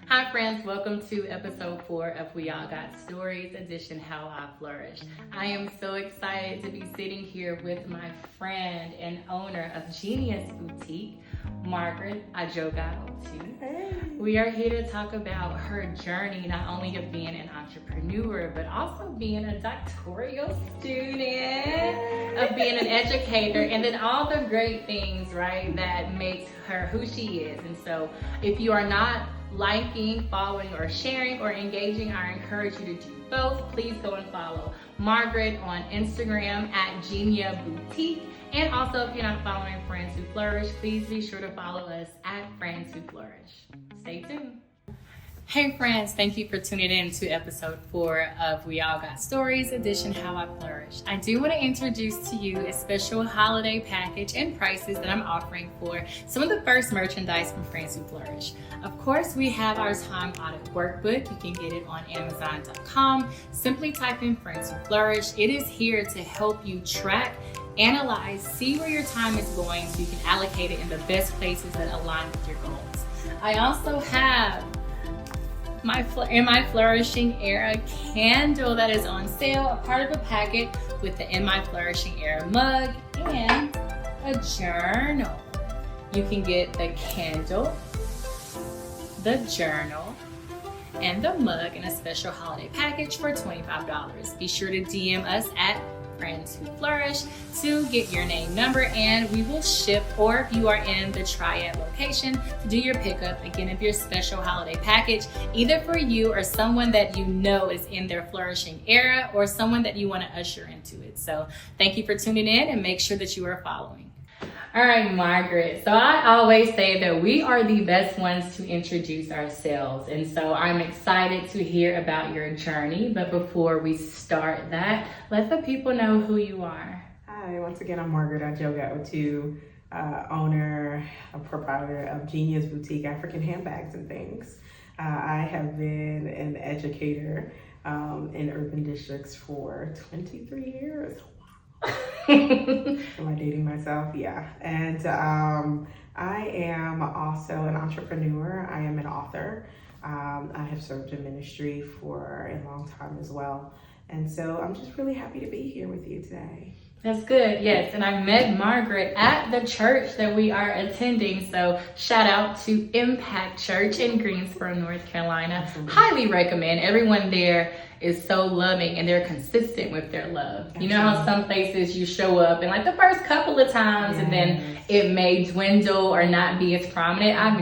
Hi friends, welcome to episode 4 of We All Got Stories edition, How I Flourish. I am so excited to be sitting here with my friend and owner of Genia's Boutique, Margaret Ajoga-Otu. Hey. We are here to talk about her journey, not only of being an entrepreneur, but also being a doctoral student, of being an educator, and then all the great things, right, that makes her who she is. And so if you are not liking, following, or sharing, or engaging, I encourage you to do both. Please go and follow Margaret on Instagram at Genia Boutique. And also, if you're not following Friends Who Flourish, please be sure to follow us at Friends Who Flourish. Stay tuned. Hey friends, thank you for tuning in to episode 4 of We All Got Stories edition, How I Flourish. I do want to introduce to you a special holiday package and prices that I'm offering for some of the first merchandise from Friends Who Flourish. Of course, we have our time audit workbook. You can get it on Amazon.com. Simply type in Friends Who Flourish. It is here to help you track, analyze, see where your time is going so you can allocate it in the best places that align with your goals. I also have in my Flourishing Era candle that is on sale, a part of a packet with the In My Flourishing Era mug and a journal. You can get the candle, the journal, and the mug in a special holiday package for $25. Be sure to DM us at Friends Who Flourish to get your name, number, and we will ship, or if you are in the Triad location, to do your pickup again of your special holiday package, either for you or someone that you know is in their flourishing era or someone that you want to usher into it. So thank you for tuning in and make sure that you are following. All right, Margaret. So I always say that we are the best ones to introduce ourselves. And so I'm excited to hear about your journey. But before we start that, let the people know who you are. Hi, once again, I'm Margaret Ajoga-Otu, owner, proprietor of Genia's Boutique African Handbags and Things. I have been an educator in urban districts for 23 years. Am I dating myself? Yeah. And I am also an entrepreneur. I am an author. I have served in ministry for a long time as well. And so I'm just really happy to be here with you today. That's good, yes. And I met Margaret at the church that we are attending. So shout out to Impact Church in Greensboro, North Carolina. Absolutely. Highly recommend. Everyone there is so loving and they're consistent with their love. Absolutely. You know how some places you show up and like the first couple of times and then it may dwindle or not be as prominent. I've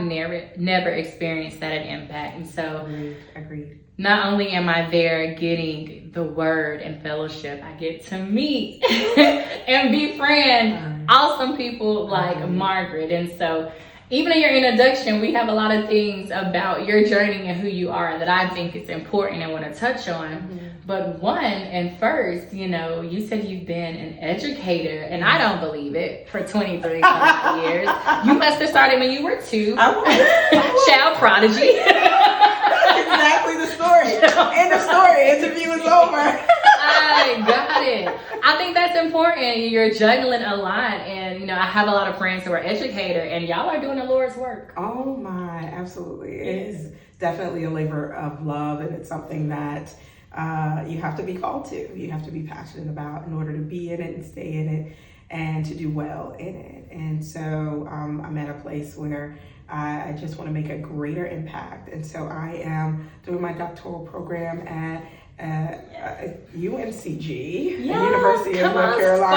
never experienced that at Impact. And so Agreed. Not only am I there getting the word and fellowship, I get to meet and befriend awesome people like Margaret. And so even in your introduction, we have a lot of things about your journey and who you are that I think is important and want to touch on. Mm-hmm. But one and first, you said you've been an educator, and I don't believe it, for 23 years. You must have started when you were 2. Child prodigy. Exactly the story. End of story. Interview is over. I got it. I think that's important. You're juggling a lot, and I have a lot of friends who are educators, and y'all are doing the Lord's work. Oh my, absolutely. It is definitely a labor of love, and it's something that you have to be called to. You have to be passionate about in order to be in it and stay in it and to do well in it. And so I'm at a place where I just want to make a greater impact. And so I am doing my doctoral program at UNCG, University of North Carolina.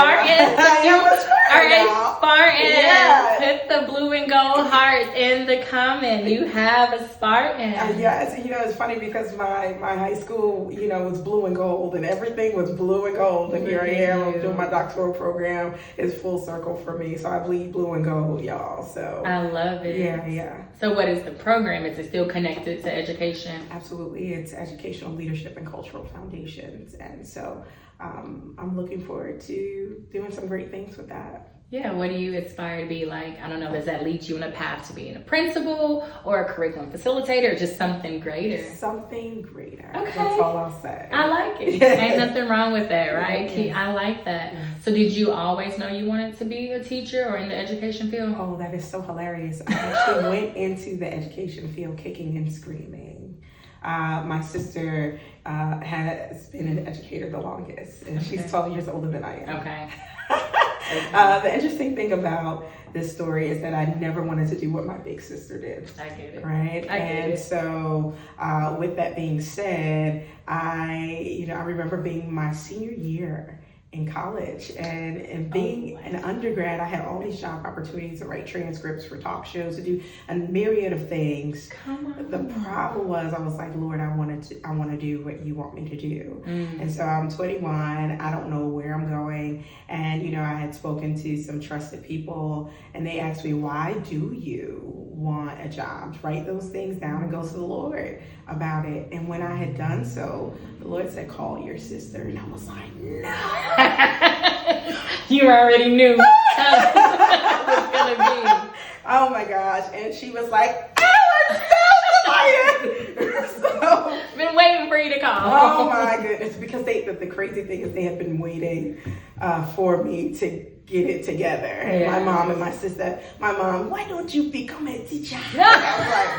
Spartan. Yeah. Put the blue and gold heart in the comment. You have a Spartan. It's funny because my high school, was blue and gold, and everything was blue and gold. And here I am, I'm doing my doctoral program. It's full circle for me. So I bleed blue and gold, y'all. So I love it. Yeah. So what is the program? Is it still connected to education? Absolutely. It's educational leadership and cultural foundations. And so I'm looking forward to doing some great things with that. Yeah, what do you aspire to be? Like, I don't know, does that lead you in a path to being a principal or a curriculum facilitator or just something greater? Something greater. Okay. That's all I'll say. I like it. Ain't nothing wrong with that, right? Yes. I like that. Yes. So did you always know you wanted to be a teacher or in the education field? Oh, that is so hilarious. I actually went into the education field kicking and screaming. My sister has been an educator the longest, and she's 12 years older than I am. Okay. The interesting thing about this story is that I never wanted to do what my big sister did. I get it. Right? I get it. So with that being said, I remember being my senior year in college and being an undergrad, I had all these job opportunities to write transcripts for talk shows, to do a myriad of things. Come on. The problem was I was like, Lord, I want to do what you want me to do. And so I'm 21, I don't know where I'm going. And I had spoken to some trusted people and they asked me, why do you want a job? Write those things down and go to the Lord about it. And when I had done so, the Lord said, call your sister. And I was like, no. You already knew how it was gonna be. Oh my gosh. And she was like, Alex, so, been waiting for you to call. oh my goodness. Because the crazy thing is they had been waiting for me to get it together. Yeah. My mom and my sister. My mom, why don't you become a teacher? I was like,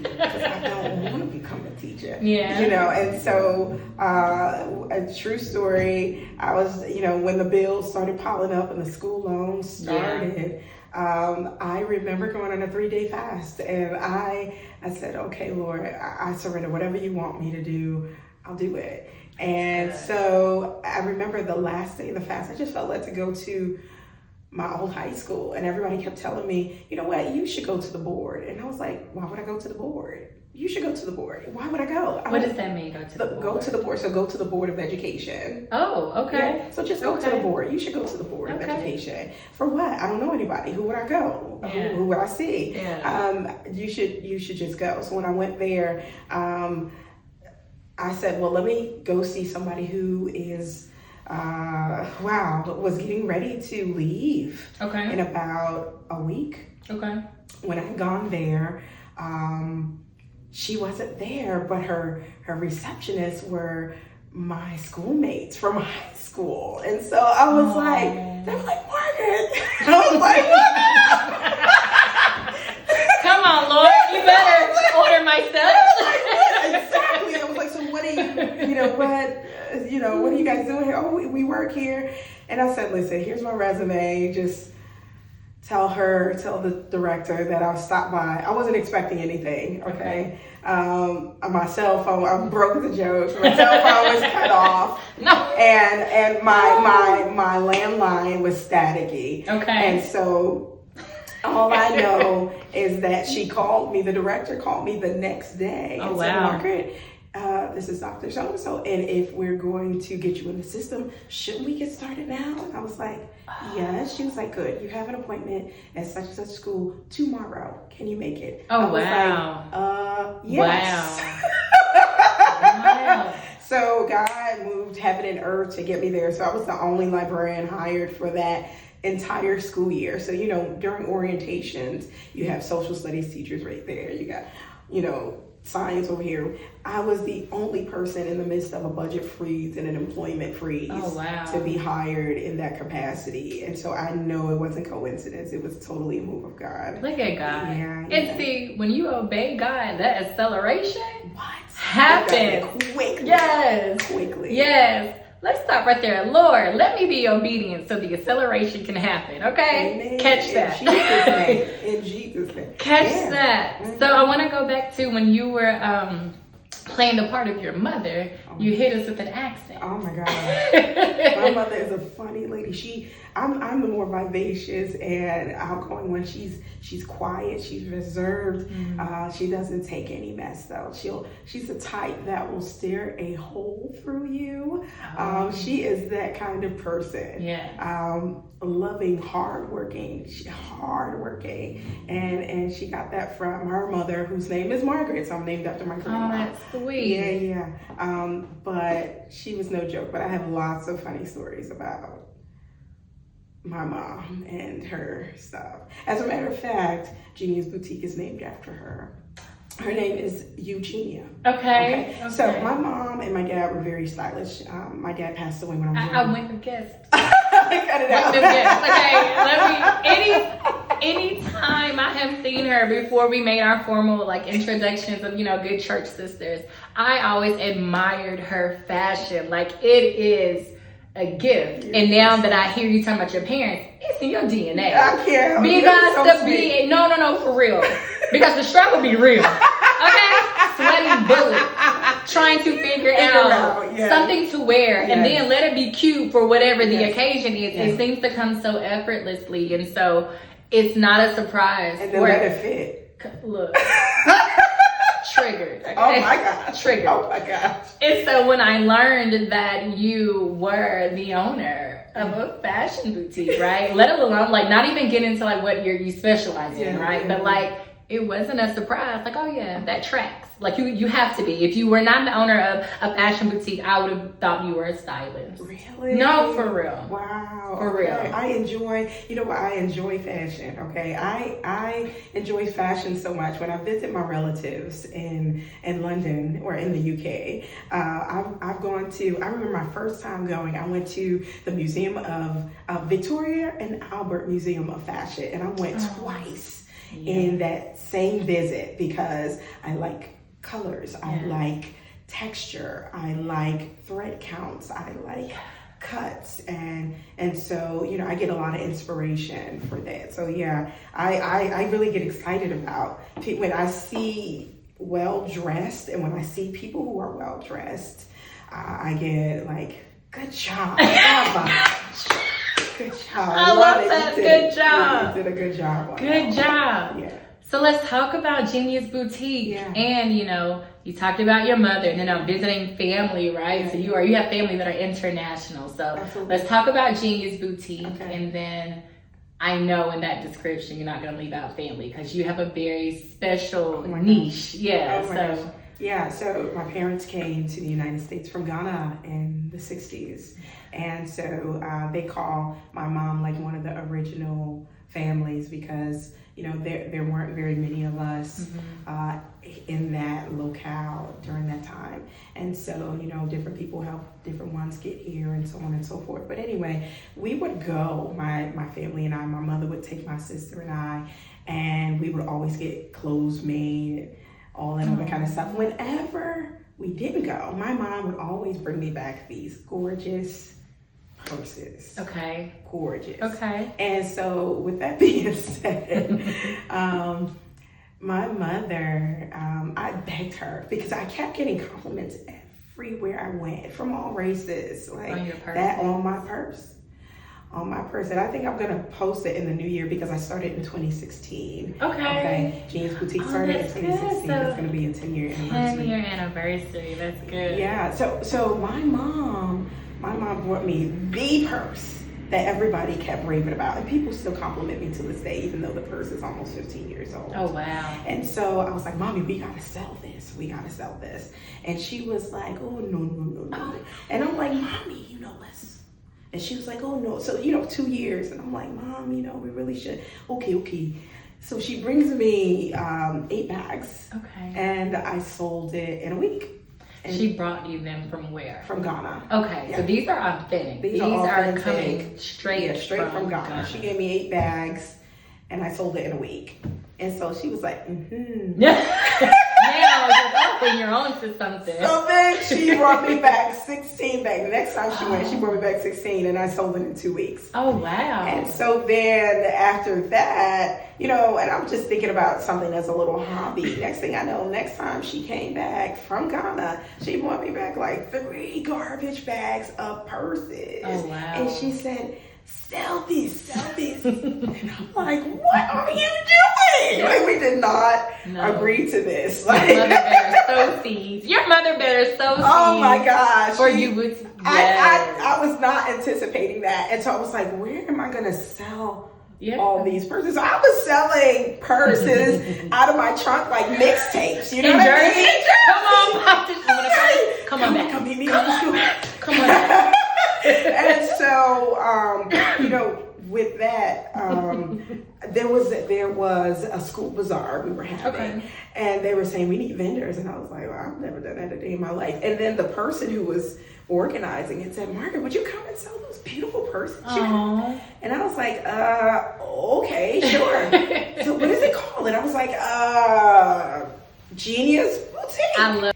because I don't want to become a teacher. Yeah. And so a true story, I was, when the bills started piling up and the school loans started, I remember going on a 3-day fast and I said, okay, Lord, I surrender. Whatever you want me to do, I'll do it. And so I remember the last day of the fast, I just felt led to go to my old high school, and everybody kept telling me, you know what, you should go to the board. And I was like, why would I go to the board? You should go to the board. Why would I go? What does that mean, go to the board? Go to the board. So go to the Board of Education. Oh, okay. Yeah. So just go to the board. You should go to the Board of Education. For what? I don't know anybody. Who would I go? Yeah. Who would I see? Yeah. You should just go. So when I went there, I said, well, let me go see somebody who is was getting ready to leave in about a week. Okay. When I had gone there, she wasn't there, but her receptionists were my schoolmates from high school. And so I was like, they were like, Margaret. I was like, come on, Lord, you better order my stuff. Exactly. I was like, so what are you guys doing here? Oh, we work here. And I said, listen, here's my resume. Just tell the director that I'll stop by. I wasn't expecting anything, okay? My cell phone, I broke the joke. My cell phone was cut off. No. And my landline was staticky. Okay. And so all I know is that she called me, the director called me the next day and said, Margaret, this is Dr. So-and-so, and if we're going to get you in the system, shouldn't we get started now? And I was like, yes. She was like, good. You have an appointment at such and such school tomorrow. Can you make it? Oh, wow. Yes. Wow. So God moved heaven and earth to get me there. So I was the only librarian hired for that entire school year. So, during orientations, you have social studies teachers right there. You got, science over here. I was the only person in the midst of a budget freeze and an employment freeze to be hired in that capacity. And so I know it wasn't coincidence. It was totally a move of God. Look at God. Yeah. And see, when you obey God, that acceleration happens quickly. Yes. Quickly. Yes. Let's stop right there. Lord, let me be obedient so the acceleration can happen. Okay? Amen. Catch that. In Jesus' name. Catch that. So I want to go back to when you were playing the part of your mother. You hit us with an accent. Oh my God. My mother is a funny lady. I'm the more vivacious and outgoing one. She's quiet. She's reserved. She doesn't take any mess though. She's the type that will stare a hole through you. She is that kind of person. Yeah. Loving, hardworking, and she got that from her mother, whose name is Margaret. So I'm named after my grandma. Oh, that's sweet. Yeah. But she was no joke. But I have lots of funny stories about my mom and her stuff. As a matter of fact, Genia's Boutique is named after her. Her name is Genia. Okay. So my mom and my dad were very stylish. My dad passed away when I was young. I went to guess. Cut it out. Okay, anytime I have seen her before we made our formal like introductions of, good church sisters, I always admired her fashion. Like, it is a gift. Yes. And now that I hear you talking about your parents, it's in your DNA. I can't. Because no, for real. Because the struggle be real. Okay? Sweating bullets. Trying to figure out something to wear, and then let it be cute for whatever the occasion is. It seems to come so effortlessly, and so it's not a surprise. And then let it fit. Look. Triggered. Okay? Oh my gosh. Triggered. Oh my gosh. And so when I learned that you were the owner of a fashion boutique, right? Let alone, like, not even get into like what you specialize in, right? But like, it wasn't a surprise. Like, oh yeah, that tracks. Like, you have to be. If you were not the owner of a fashion boutique, I would have thought you were a stylist. Really? No, for real. Wow. For real. I enjoy fashion, okay? I enjoy fashion so much. When I visit my relatives in London or in the UK, I've gone to, I remember my first time going, I went to the Museum of Victoria and Albert Museum of Fashion, and I went twice in that same visit because I like colors, I like texture, I like thread counts, I like cuts, and so I get a lot of inspiration for that. So I really get excited about when I see well dressed, and when I see people who are well dressed, I get like, good job. Good job. I love that. Good job. You did a good job. Good job. Yeah. So let's talk about Genia's Boutique. And you talked about your mother, and visiting family, right? Yeah. So you have family that are international. So Absolutely. Let's talk about Genia's Boutique, and then I know in that description you're not going to leave out family because you have a very special niche. Yeah. Oh my gosh. Yeah, so my parents came to the United States from Ghana in the 60s. And so they call my mom like one of the original families because, there weren't very many of us in that locale during that time. And so, different people helped different ones get here and so on and so forth. But anyway, we would go, my family and I, my mother would take my sister and I, and we would always get clothes made, all that other kind of stuff. Whenever we didn't go, my mom would always bring me back these gorgeous purses. Okay. Gorgeous. Okay. And so with that being said, my mother, I begged her because I kept getting compliments everywhere I went from all races. Like on your purse? That on my purse. On my purse. And I think I'm going to post it in the new year because I started in 2016. Okay. Genia's Boutique started in 2016. So it's going to be a 10-year anniversary. 10-year anniversary. That's good. Yeah. So my mom bought me the purse that everybody kept raving about. And people still compliment me to this day, even though the purse is almost 15 years old. Oh, wow. And so I was like, Mommy, we got to sell this. We got to sell this. And she was like, oh, no. And I'm like, Mommy, let's. And she was like, oh, no. So, 2 years. And I'm like, Mom, we really should. Okay. So she brings me 8 bags. Okay. And I sold it in a week. And she brought you them from where? From Ghana. Okay, so these are authentic. These are coming straight from Ghana. She gave me 8 bags, and I sold it in a week. And so she was like, Now you're opening your own to something. So then she brought me back 16 bags. The next time she went, she brought me back 16, and I sold it in 2 weeks. Oh, wow. And so then after that, and I'm just thinking about something that's a little hobby. Next thing I know, next time she came back from Ghana, she brought me back like 3 garbage bags of purses. Oh, wow. And she said, sell these. And I'm like, what are you doing? Like, we did not agree to this. Like, your mother better sow seeds. Your mother better sow seeds. Oh my gosh. For you would. I was not anticipating that. And so I was like, where am I going to sell all these purses? So I was selling purses out of my trunk like mixtapes. You know what I mean? Come on back. Come meet me on the school. Come on back. And so, there was a school bazaar we were having, and they were saying we need vendors, and I was like, well, I've never done that a day in my life. And then the person who was organizing it said, Margaret, would you come and sell those beautiful purses? And I was like, okay, sure. So what is it called? And I was like, Genia's Boutique. I love.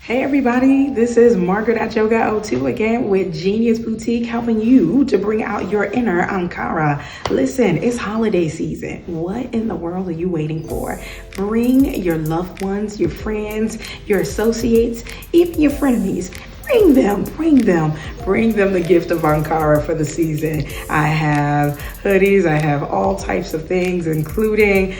Hey everybody, this is Margaret at Yoga02 again with Genia's Boutique, helping you to bring out your inner Ankara. Listen, it's holiday season. What in the world are you waiting for? Bring your loved ones, your friends, your associates, even your frenemies. Bring them the gift of Ankara for the season. I have hoodies, I have all types of things, including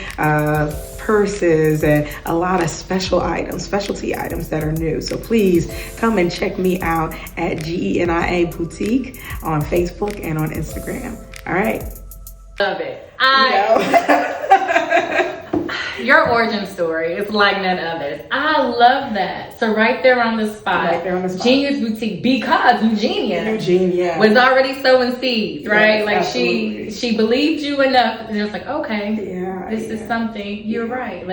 purses and a lot of specialty items that are new. So please come and check me out at Genia Boutique on Facebook and on Instagram. All right. Love it. Your origin story is like none others. I love that. So right there on the spot, Genia's Boutique, because Eugenia was already sowing seeds, right? Yes, like absolutely. she believed you enough, and it was like, okay, this is yeah. something. You're right.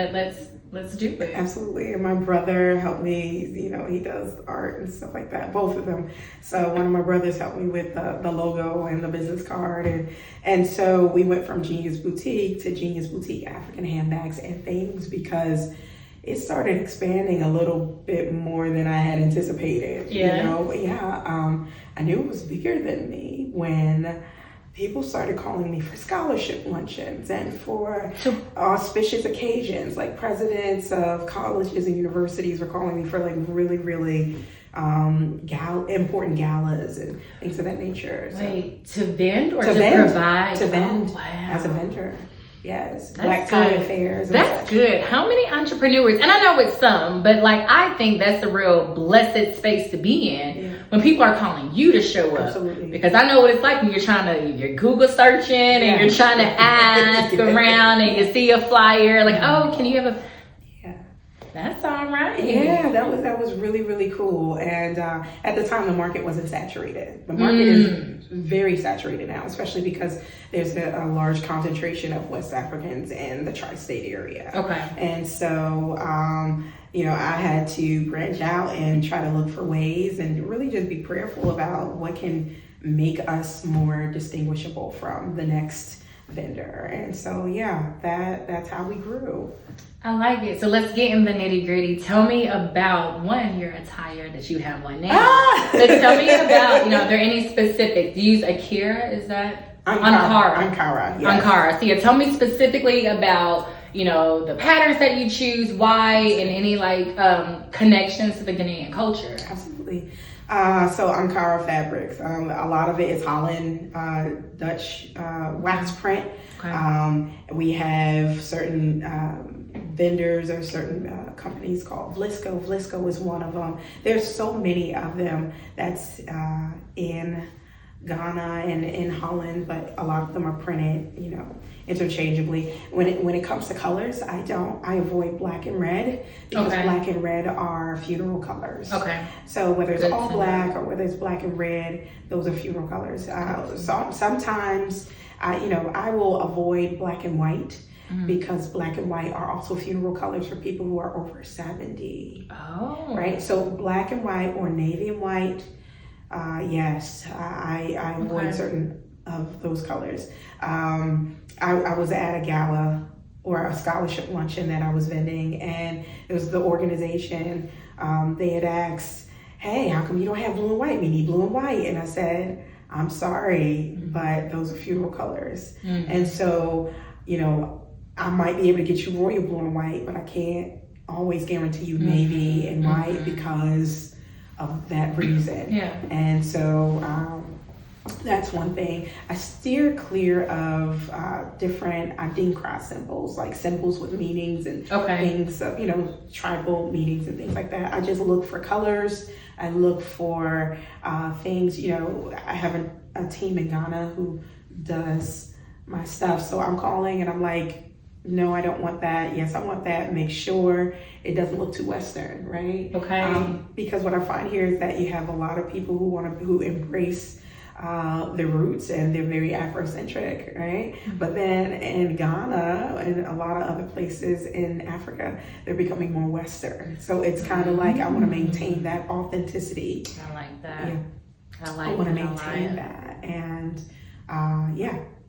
Let's do it. Absolutely. And my brother helped me, he does art and stuff like that, both of them. So one of my brothers helped me with the logo and the business card. And so we went from Genia's Boutique to Genia's Boutique African Handbags and Things, because it started expanding a little bit more than I had anticipated. I knew it was bigger than me when people started calling me for scholarship luncheons and for auspicious occasions, like presidents of colleges and universities were calling me for like really, really important galas and things of that nature. Wait, to vend or to vend, provide? To vend, wow. as a vendor. Yes, That's black tie good. affairs. That's good. How many entrepreneurs, and I know it's some, but like I think that's a real blessed space to be in when people are calling you to show up. Absolutely. Because I know what it's like when you're Google searching and you're trying to ask around and you see a flyer like, oh, can you have a... That's all right. Yeah, that was really, really cool. And at the time, the market wasn't saturated. The market is very saturated now, especially because there's a large concentration of West Africans in the tri-state area. Okay. And so, I had to branch out and try to look for ways and really just be prayerful about what can make us more distinguishable from the next vendor. And so, that's how we grew. I like it. So let's get in the nitty gritty. Tell me about your attire that you have on now. But tell me about, are there any specific? Do you use Akira? Is that Ankara? Yes. Ankara. So tell me specifically about, the patterns that you choose, why, and any connections to the Ghanaian culture. Absolutely. So Ankara fabrics. A lot of it is Holland, Dutch wax print. Okay. We have certain vendors or certain companies called Vlisco. Vlisco is one of them. There's so many of them that's in Ghana and in Holland, but a lot of them are printed, interchangeably. When it comes to colors, I avoid black and red, because black and red are funeral colors. Okay. So whether it's all black or whether it's black and red, those are funeral colors. So sometimes I will avoid black and white. Because black and white are also funeral colors for people who are over 70. Oh. Right? So black and white or navy and white, yes, I avoid certain of those colors. I was at a gala or a scholarship luncheon that I was vending, and it was the organization, they had asked, hey, how come you don't have blue and white? We need blue and white. And I said, I'm sorry, but those are funeral colors. And so, I might be able to get you royal blue and white, but I can't always guarantee you navy and white because of that reason. Yeah. And so that's one thing. I steer clear of different Adinkra symbols, like symbols with meanings and things of, tribal meanings and things like that. I just look for colors. I look for things, I have a team in Ghana who does my stuff. So I'm calling and I'm like, no, I don't want that. Yes, I want that. Make sure it doesn't look too Western, right? Okay. Because what I find here is that you have a lot of people who embrace their roots, and they're very Afrocentric, right? But then in Ghana and a lot of other places in Africa, they're becoming more Western. So it's kind of like I want to maintain that authenticity. I like that. Yeah. I want to maintain that, and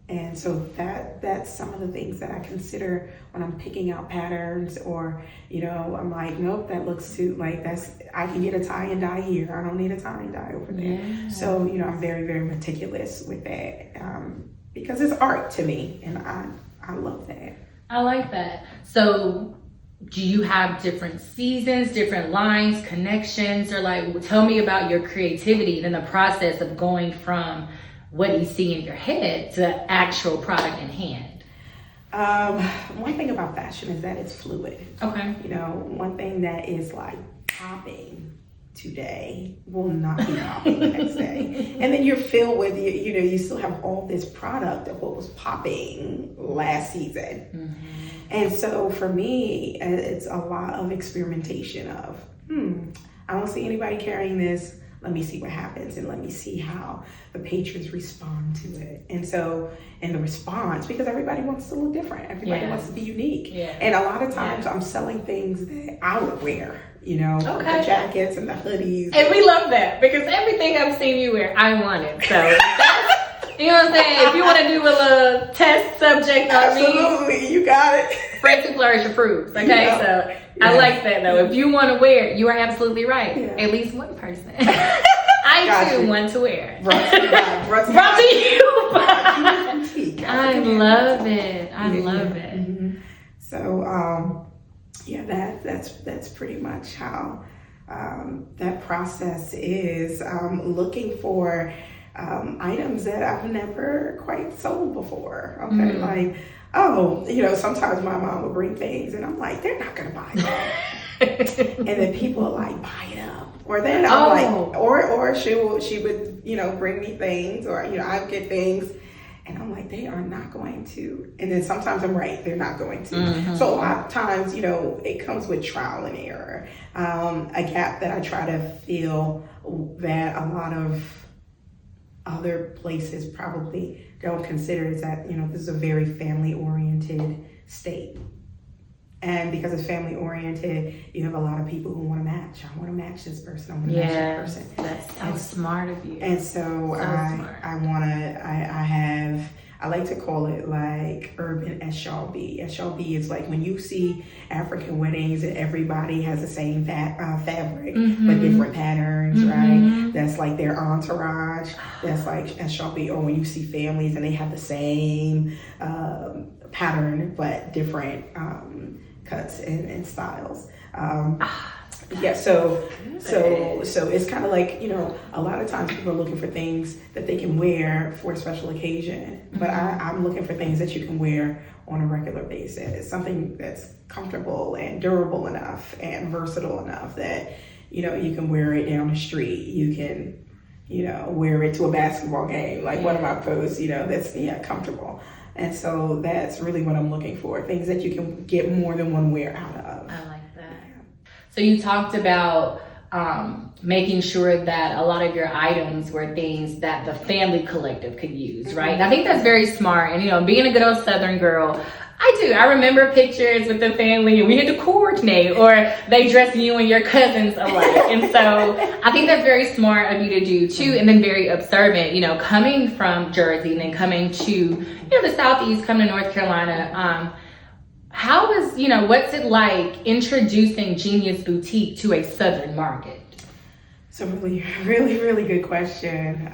and so that's some of the things that I consider when I'm picking out patterns, or I'm like, nope, that looks too I can get a tie and dye here. I don't need a tie and dye over there. Yeah. So I'm very, very meticulous with that because it's art to me, and I love that. I like that. So do you have different seasons, different lines, connections, or tell me about your creativity and the process of going from what you see in your head to actual product in hand? One thing about fashion is that it's fluid. Okay. One thing that is like popping today will not be popping the next day. And then you're filled with, you still have all this product of what was popping last season. Mm-hmm. And so for me, it's a lot of experimentation of, I don't see anybody carrying this. Let me see what happens, and let me see how the patrons respond to it. And so in the response, because everybody wants to look different, everybody wants to be unique. Yeah. And a lot of times I'm selling things that I would wear, the jackets and the hoodies. And we love that, because everything I've seen you wear, I want it. So you know what I'm saying? If you want to do a little test subject on me. Absolutely, you got it. Frank to Flourish approves, okay? So I like that though. If you want to wear it, you are absolutely right. Yeah. At least one person. I too want to wear it. Brought to you. I love it. I love it. Mm-hmm. So that's pretty much how that process is. Looking for items that I've never quite sold before. Okay, sometimes my mom would bring things and I'm like, they're not gonna buy that. And then people are like, buy it up. Or then I'm like, or she would, bring me things, or I'd get things and I'm like, they are not going to. And then sometimes I'm right, they're not going to. Mm-hmm. So a lot of times, it comes with trial and error. A gap that I try to fill that a lot of other places probably don't consider is that, this is a very family-oriented state. And because it's family-oriented, you have a lot of people who want to match. I want to match this person. I want to match that person. That's so smart of you. And so I like to call it like urban SLB. SLB is like when you see African weddings and everybody has the same fabric, but different patterns, right? That's like their entourage. That's like SLB. Or when you see families and they have the same pattern, but different cuts and styles. So it's kind of like, a lot of times people are looking for things that they can wear for a special occasion, but I'm looking for things that you can wear on a regular basis, something that's comfortable and durable enough and versatile enough that, you can wear it down the street. You can, wear it to a basketball game, like one of my posts, that's comfortable. And so that's really what I'm looking for, things that you can get more than one wear out of. I like that. So you talked about making sure that a lot of your items were things that the family collective could use, right? And I think that's very smart. And, being a good old Southern girl, I remember pictures with the family and we had to coordinate, or they dress you and your cousins alike. And so I think that's very smart of you to do too. And then very observant, coming from Jersey and then coming to, the Southeast, coming to North Carolina. How is, what's it like introducing Genia's Boutique to a Southern market? It's a really, really, really good question.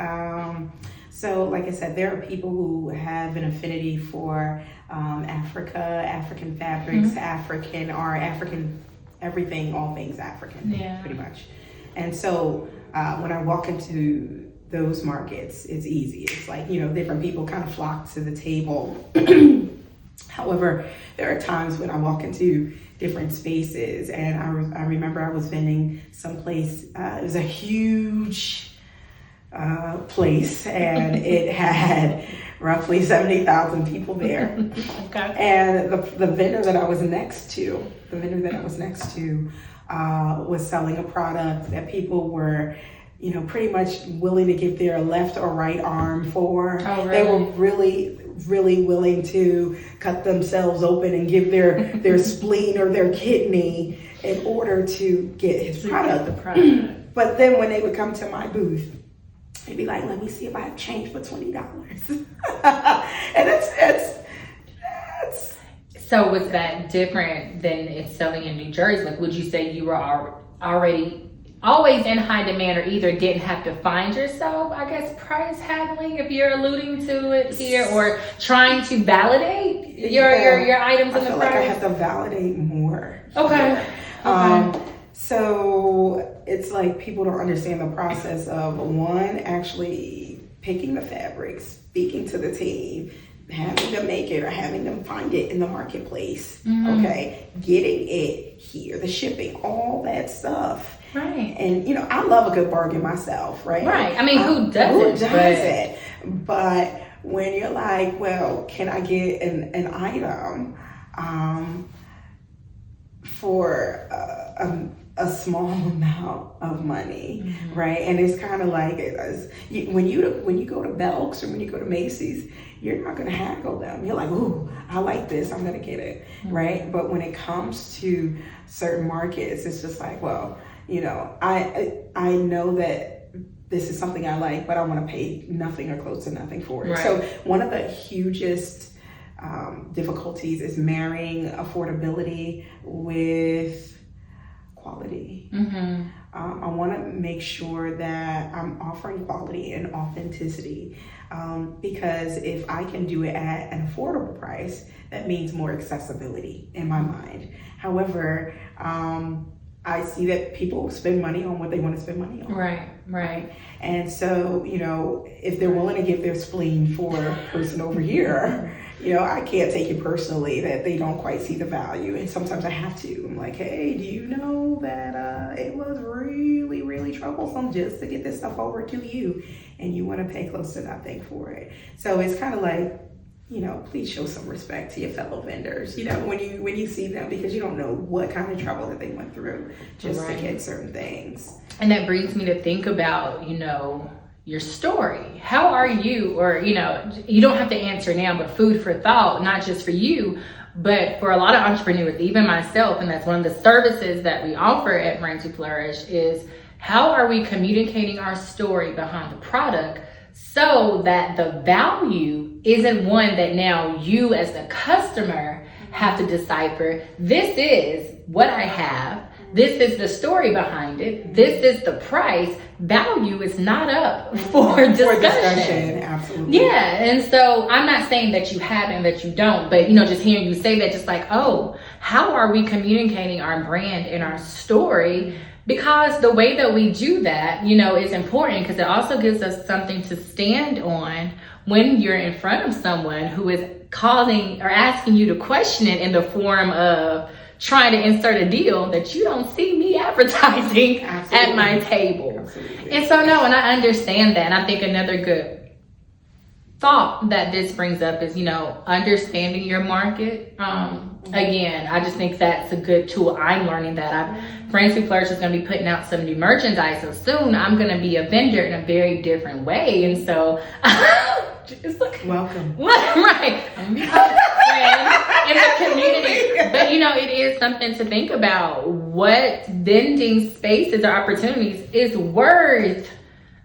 So like I said, there are people who have an affinity for Africa, African fabrics, African art, African everything, all things African, pretty much. And so when I walk into those markets, it's easy. It's like, different people kind of flock to the table. However, there are times when I walk into different spaces, and I remember I was vending someplace, it was a huge place, and it had roughly 70,000 people there. Okay. And the vendor that I was next to was selling a product that people were pretty much willing to give their left or right arm for. Oh, really? They were really, really willing to cut themselves open and give their spleen or their kidney in order to get his product. But then when they would come to my booth, they'd be like, let me see if I have change for $20. And it's So was that different than it's selling in New Jersey? Like, would you say you were already always in high demand, or either didn't have to find yourself, I guess, price haggling, if you're alluding to it here, or trying to validate your items in the price? Like I have to validate more. Okay. So it's like people don't understand the process of, one, actually picking the fabrics, speaking to the team, having them make it or having them find it in the marketplace, okay, getting it here, the shipping, all that stuff. Right. And I love a good bargain myself, right? Right. I mean, who doesn't? But when you're like, well, can I get an item for a small amount of money, right? And it's kind of like when you go to Belk's or when you go to Macy's, you're not going to haggle them. You're like, ooh, I like this, I'm going to get it, right? But when it comes to certain markets, it's just like, well, I know that this is something I like, but I want to pay nothing or close to nothing for it. Right. So one of the hugest difficulties is marrying affordability with quality. I want to make sure that I'm offering quality and authenticity, because if I can do it at an affordable price, that means more accessibility in my mind. However, I see that people spend money on what they want to spend money on. Right. And so, if they're willing to give their spleen for a person over here, I can't take it personally that they don't quite see the value. And sometimes I have to. I'm like, hey, do you know that it was really, really troublesome just to get this stuff over to you, and you want to pay close to nothing for it? So it's kind of like, please show some respect to your fellow vendors, when you see them, because you don't know what kind of trouble that they went through just to get certain things. And that brings me to think about, your story. How are you, or, you don't have to answer now, but food for thought, not just for you, but for a lot of entrepreneurs, even myself, and that's one of the services that we offer at Brand to Flourish, is how are we communicating our story behind the product so that the value isn't one that now you as the customer have to decipher. This is what I have. This is the story behind it. This is the price. Value is not up for discussion. Absolutely. Yeah, and so I'm not saying that you haven't, that you don't, but just hearing you say that, just like, oh, how are we communicating our brand and our story? Because the way that we do that, is important, because it also gives us something to stand on when you're in front of someone who is calling or asking you to question it in the form of trying to insert a deal that you don't see me advertising at my table. Absolutely. And so, no, and I understand that. And I think another good thought that this brings up is, understanding your market. Again, I just think that's a good tool. I'm learning that. Brands to Flourish is going to be putting out some new merchandise, so soon I'm going to be a vendor in a very different way. And so, it's like, welcome. Right. I'm your friend in the community. But it is something to think about. What vending spaces or opportunities is worth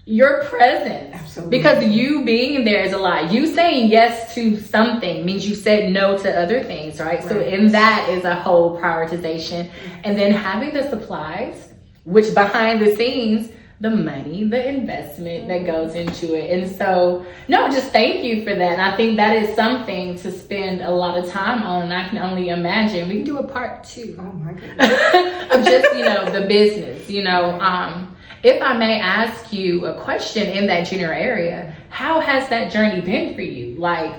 your presence? Absolutely. Because you being there is a lot. You saying yes to something means you said no to other things, right? So in that is a whole prioritization. And then having the supplies, which behind the scenes, the money, the investment that goes into it. And so, no, just thank you for that. And I think that is something to spend a lot of time on. And I can only imagine we can do a part 2. Oh my goodness. Of just, the business, If I may ask you a question in that general area, how has that journey been for you? Like,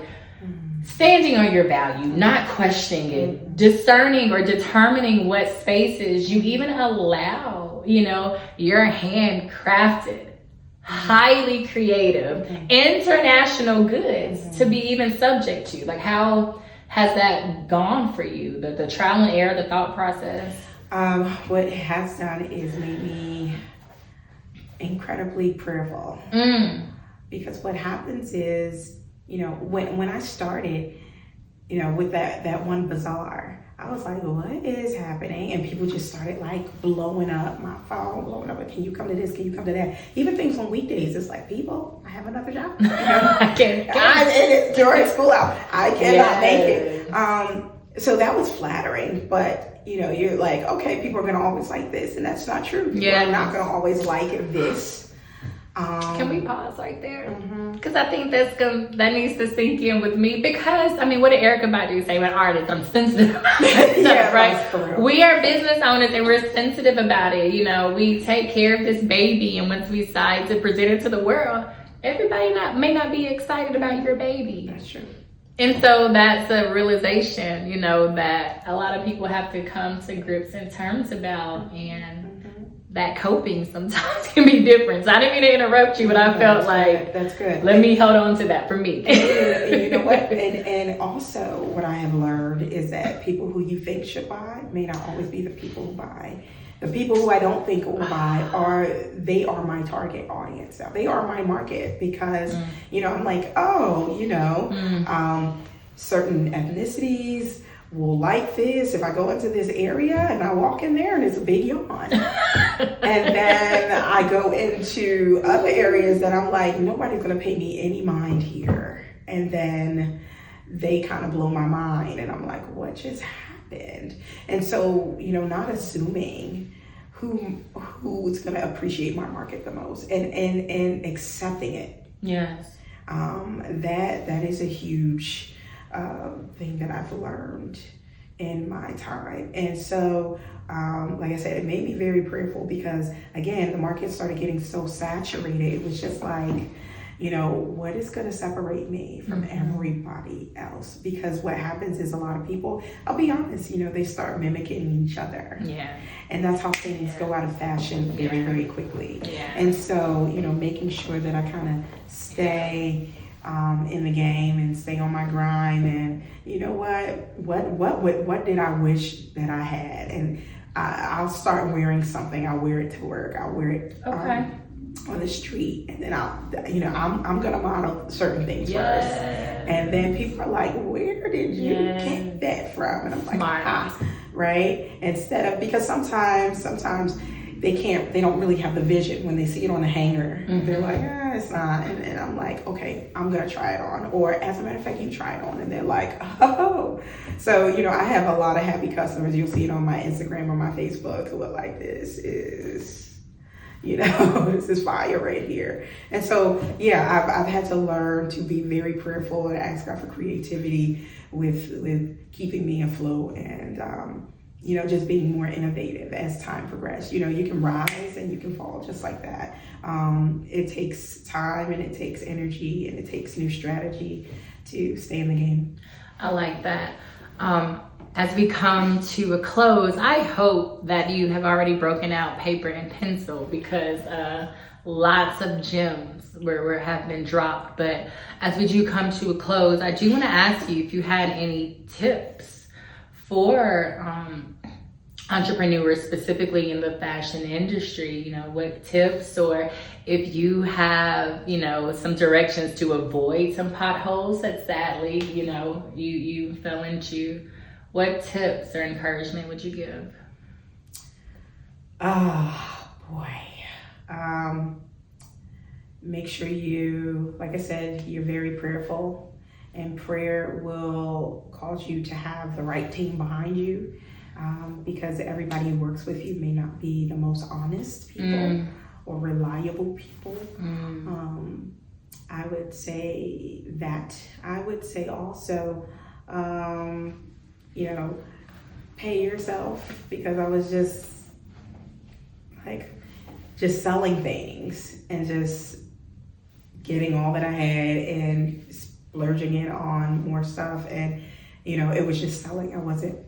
standing on your value, not questioning it, discerning or determining what spaces you even allow, your handcrafted, highly creative, international goods to be even subject to. Like, how has that gone for you? The trial and error, the thought process? What it has done is made me incredibly prayerful. Because what happens is, when I started, with that one bazaar, I was like, what is happening? And people just started like blowing up my phone, blowing up, like, can you come to this? Can you come to that? Even things on weekdays, it's like, people, I have another job. I can't. I'm in it during school hours. I cannot make it. So that was flattering, but you're like, okay, people are gonna always like this, and that's not true. People are not gonna always like this. Can we pause right there? Because I think that needs to sink in with me. Because what did Erica Badu say? An artist, I'm sensitive. Right? We are business owners and we're sensitive about it. We take care of this baby, and once we decide to present it to the world, everybody may not be excited about your baby. That's true. And so that's a realization, that a lot of people have to come to grips and terms about, and that coping sometimes can be different. So I didn't mean to interrupt you, but I felt like that's good. Let me hold on to that for me. You know what? And also what I have learned is that people who you think should buy may not always be the people who buy. The people who I don't think will buy are my target audience. They are my market because I'm like, certain ethnicities will like this. If I go into this area and I walk in there and it's a big yawn. And then I go into other areas that I'm like, nobody's gonna pay me any mind here. And then they kind of blow my mind and I'm like, what just happened? And so, not assuming who's gonna appreciate my market the most and accepting it. Yes. That is a huge thing that I've learned in my time. And so, like I said, it made me very prayerful because, again, the market started getting so saturated. It was just like, what is going to separate me from everybody else? Because what happens is a lot of people, I'll be honest, they start mimicking each other. Yeah. And that's how things go out of fashion very, very quickly. Yeah. And so, making sure that I kind of stay in the game and stay on my grind, and what did I wish that I had? And I'll start wearing something. I'll wear it to work. I'll wear it on the street, and then I'm gonna model certain things first, and then people are like, where did you get that from? And I'm like, right? Instead of, because sometimes they don't really have the vision when they see it on a hanger. They're like, it's not. And I'm like, okay, I'm going to try it on. Or as a matter of fact, you try it on. And they're like, oh. So, I have a lot of happy customers. You'll see it on my Instagram or my Facebook who are like, this is, this is fire right here. And so, I've had to learn to be very prayerful and ask God for creativity with keeping me afloat and, just being more innovative as time progressed. You can rise and you can fall just like that. It takes time and it takes energy and it takes new strategy to stay in the game. I like that. As we come to a close, I hope that you have already broken out paper and pencil because lots of gems have been dropped. But as we do come to a close, I do want to ask you if you had any tips for entrepreneurs specifically in the fashion industry, what tips, or if you have, some directions to avoid some potholes that sadly, you fell into, what tips or encouragement would you give? Oh boy. Make sure like I said, you're very prayerful, and prayer will cause you to have the right team behind you. Because everybody who works with you may not be the most honest people or reliable people. I would say that. I would say also, pay yourself, because I was just selling things and just getting all that I had and splurging it on more stuff. And, it was just selling. I wasn't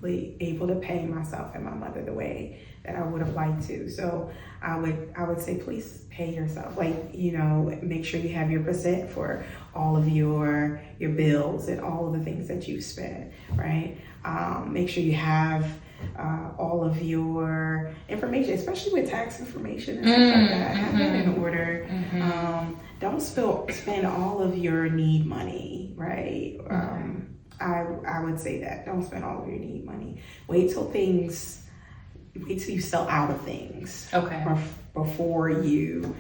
really able to pay myself and my mother the way that I would have liked to. So I would say, please pay yourself. Make sure you have your percent for all of your bills and all of the things that you spent, right? Make sure you have all of your information, especially with tax information and stuff like that. Have that in order. Don't spend all of your need money, right? I would say that. Don't spend all of your need money. Wait till you sell out of things. Okay. Before you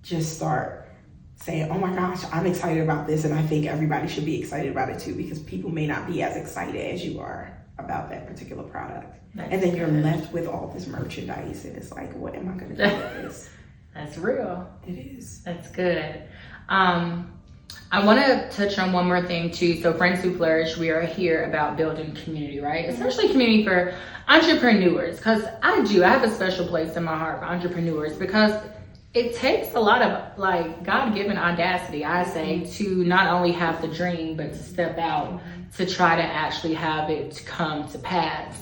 just start saying, oh my gosh, I'm excited about this, and I think everybody should be excited about it too, because people may not be as excited as you are about that particular product. And then you're left with all this merchandise, and it's like, what am I going to do with this? That's real. It is. That's good. I want to touch on one more thing too. So Friends Who Flourish, we are here about building community, right? Especially community for entrepreneurs, because I have a special place in my heart for entrepreneurs, because it takes a lot of like God-given audacity, I say, to not only have the dream, but to step out to try to actually have it come to pass.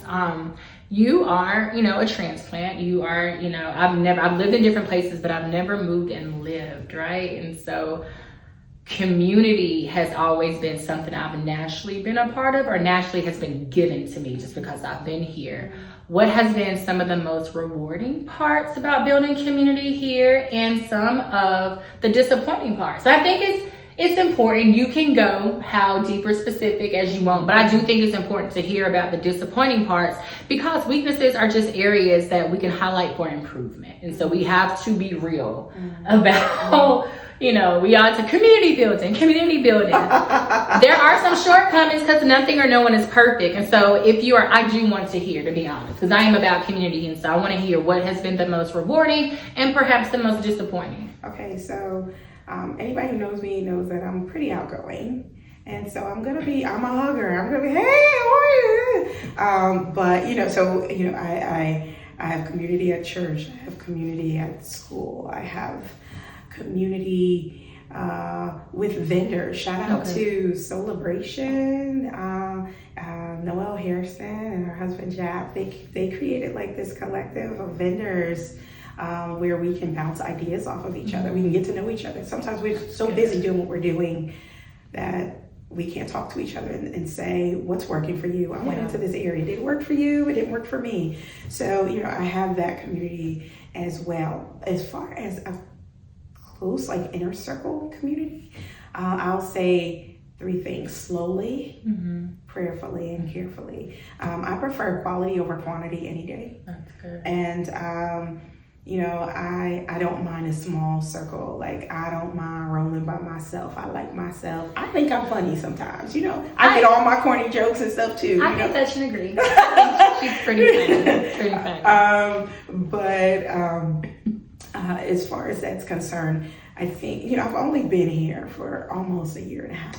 You are, a transplant. You are, I've lived in different places, but I've never moved and lived, right? And so community has always been something I've naturally been a part of, or naturally has been given to me just because I've been here. What has been some of the most rewarding parts about building community here, and some of the disappointing parts? So I think it's important. You can go how deep or specific as you want, but I do think it's important to hear about the disappointing parts, because weaknesses are just areas that we can highlight for improvement. And so we have to be real about, we are to community building. There are some shortcomings, because nothing or no one is perfect. And so I do want to hear, to be honest, because I am about community. And so I want to hear what has been the most rewarding and perhaps the most disappointing. Okay, so anybody who knows me knows that I'm pretty outgoing. And so I'm a hugger. I'm gonna be, hey, how are you? But I have community at church. I have community at school. I have community with vendors. Shout out to Celebration, Noelle Harrison and her husband Jap. They created like this collective of vendors where we can bounce ideas off of each other. We can get to know each other. Sometimes we're so busy doing what we're doing that we can't talk to each other and say, what's working for you? I went into this area. Did it work for you? It didn't work for me. So, I have that community as well. As far as a close, like inner circle community, I'll say 3 things: slowly, prayerfully, and carefully. I prefer quality over quantity any day. That's good. And, I don't mind a small circle. Like, I don't mind rolling by myself. I like myself. I think I'm funny sometimes, I get all my corny jokes and stuff too. I think that should agree. She's pretty funny. As far as that's concerned, I think, I've only been here for almost a year and a half.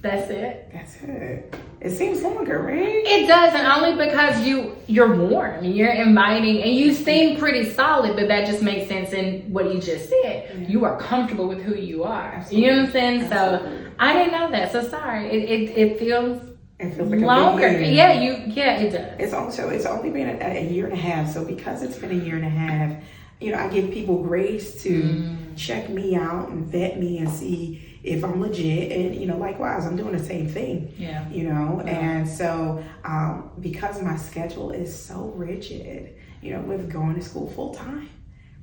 That's it? That's it. It seems longer, right? It does, and only because you're warm, you're inviting, and you seem pretty solid, but that just makes sense in what you just said. Yeah. You are comfortable with who you are. Absolutely. You know what I'm saying? Absolutely. So I didn't know that. So sorry. It feels like longer. It does. It's only been a year and a half. So because it's been a year and a half, I give people grace to check me out and vet me and see if I'm legit, and likewise, I'm doing the same thing. Yeah. And so because my schedule is so rigid, with going to school full time,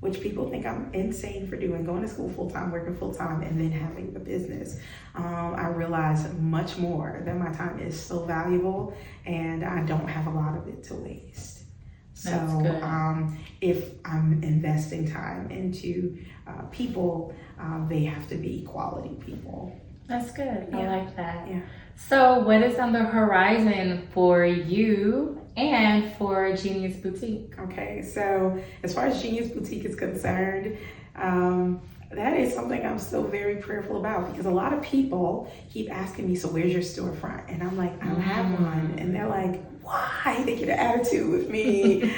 which people think I'm insane for doing, going to school full time, working full time, and then having the business, I realize much more that my time is so valuable, and I don't have a lot of it to waste. So if I'm investing time into people, they have to be quality people. That's good. Yeah. I like that. Yeah. So what is on the horizon for you and for Genia's Boutique? Okay, so as far as Genia's Boutique is concerned, that is something I'm still very prayerful about, because a lot of people keep asking me, so where's your storefront? And I'm like, I don't have one. And they're like, why? They get an attitude with me.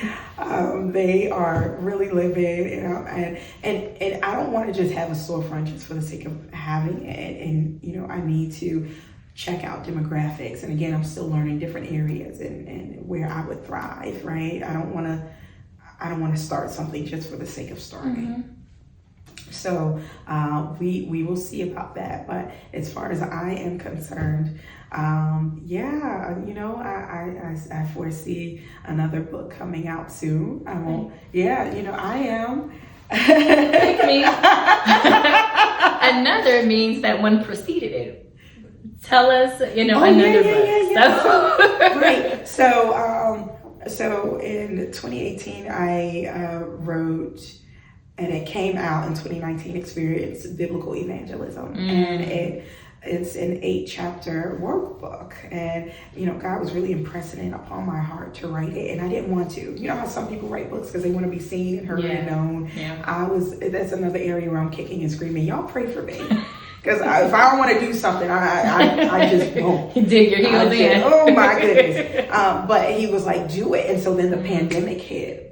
They are really livid, and I don't want to just have a storefront just for the sake of having it. And I need to check out demographics. And again, I'm still learning different areas and where I would thrive. Right? I don't want to start something just for the sake of starting. So we will see about that. But as far as I am concerned, I foresee another book coming out soon. I won't. Yeah, I am. Pick me. Another means that one preceded it. Tell us, another book. Right. So in 2018, I wrote, and it came out in 2019, Experience Biblical Evangelism. And it's an 8-chapter workbook. And, God was really impressing it upon my heart to write it. And I didn't want to. You know how some people write books because they want to be seen and heard and known? Yeah. That's another area where I'm kicking and screaming. Y'all pray for me. Because if I don't want to do something, I just won't. Dig your heels in. Oh my goodness. But he was like, do it. And so then the pandemic hit.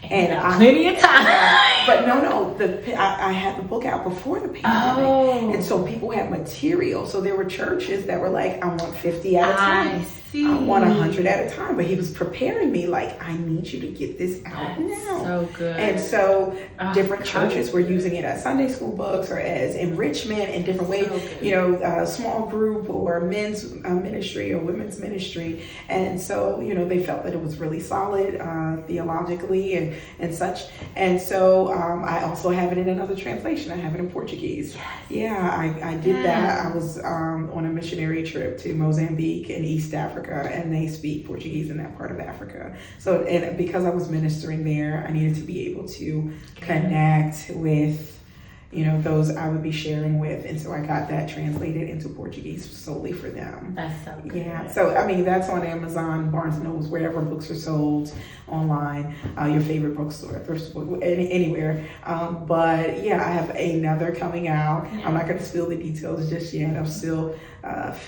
And plenty of time. But no, I had the book out before the pandemic. And so people had material. So there were churches that were like, I want 50 at a time. I want 100 at a time. But he was preparing me like, I need you to get this out now. So good. And so different churches were using it as Sunday school books or as enrichment in different ways. So small group or men's ministry or women's ministry. And so, they felt that it was really solid theologically and such. And so I also have it in another translation. I have it in Portuguese. Yeah, I did that. I was on a missionary trip to Mozambique in East Africa, and they speak Portuguese in that part of Africa. So, and because I was ministering there, I needed to be able to connect with those I would be sharing with. And so I got that translated into Portuguese solely for them. That's so good. Yeah. So, that's on Amazon, Barnes & Nobles, wherever books are sold online, your favorite bookstore, thrift book, anywhere. But I have another coming out. Yeah. I'm not going to spill the details just yet. I'm still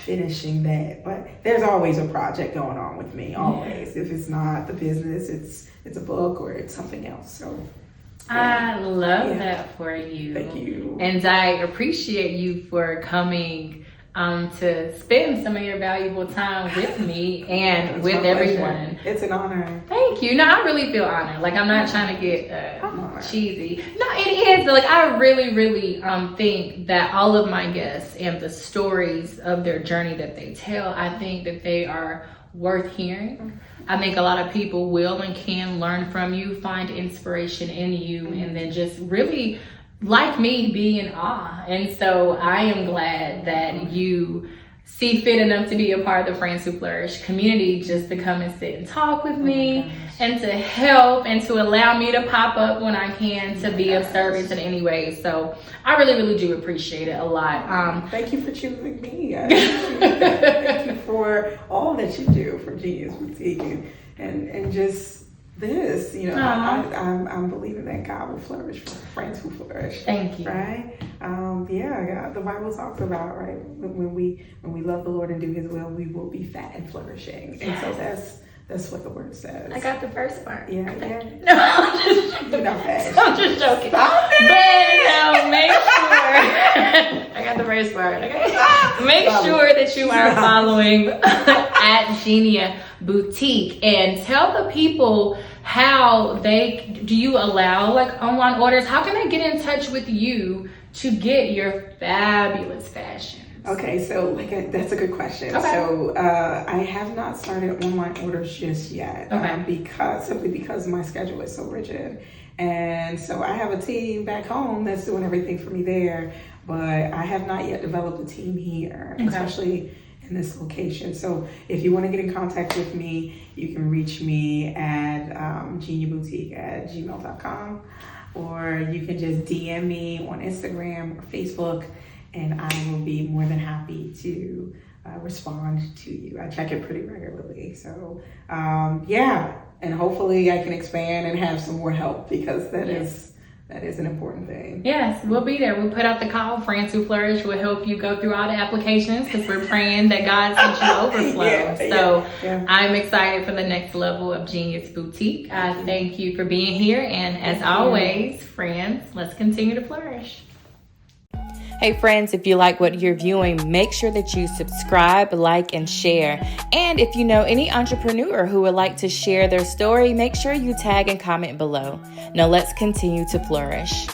finishing that. But there's always a project going on with me, always. If it's not the business, it's a book or it's something else. So I love that for you. Thank you. And I appreciate you for coming to spend some of your valuable time with me and with everyone. It's an honor. Thank you. No, I really feel honored. Like, I'm not trying to get cheesy. No, it is. Like, I really, really think that all of my guests and the stories of their journey that they tell, I think that they are worth hearing. I think a lot of people will and can learn from you, find inspiration in you, and then just really, like me, be in awe. And so I am glad that you see fit enough to be a part of the Friends Who Flourish community, just to come and sit and talk with me and to help and to allow me to pop up when I can to be of service in any way. So I really, really do appreciate it a lot. Thank you for choosing me. Thank you for all that you do for Genia's Boutique and just this, I'm believing that God will flourish for friends who flourish. Thank you. Right? The Bible talks about, right, when we love the Lord and do His will, we will be fat and flourishing. And so that's what the word says. I got the first part. Yeah. No, I'm just joking. I'm just joking. Stop it. But make sure. I got the first part. Okay. Make sure that you are following at Genia Boutique, and tell the people how do you allow like online orders? How can they get in touch with you to get your fabulous fashion? Okay, so that's a good question. Okay. So I have not started online orders just yet, simply because my schedule is so rigid, and so I have a team back home that's doing everything for me there, but I have not yet developed a team here, especially in this location. So if you want to get in contact with me, you can reach me at geniaboutique@gmail.com, or you can just DM me on Instagram or Facebook, and I will be more than happy to respond to you. I check it pretty regularly. So and hopefully I can expand and have some more help, because that is an important thing. Yes, we'll be there. We'll put out the call. Friends Who Flourish will help you go through all the applications, because we're praying that God sends you overflow. I'm excited for the next level of Genia's Boutique. I thank you for being here. And as always, friends, let's continue to flourish. Hey friends, if you like what you're viewing, make sure that you subscribe, like, and share. And if you know any entrepreneur who would like to share their story, make sure you tag and comment below. Now let's continue to flourish.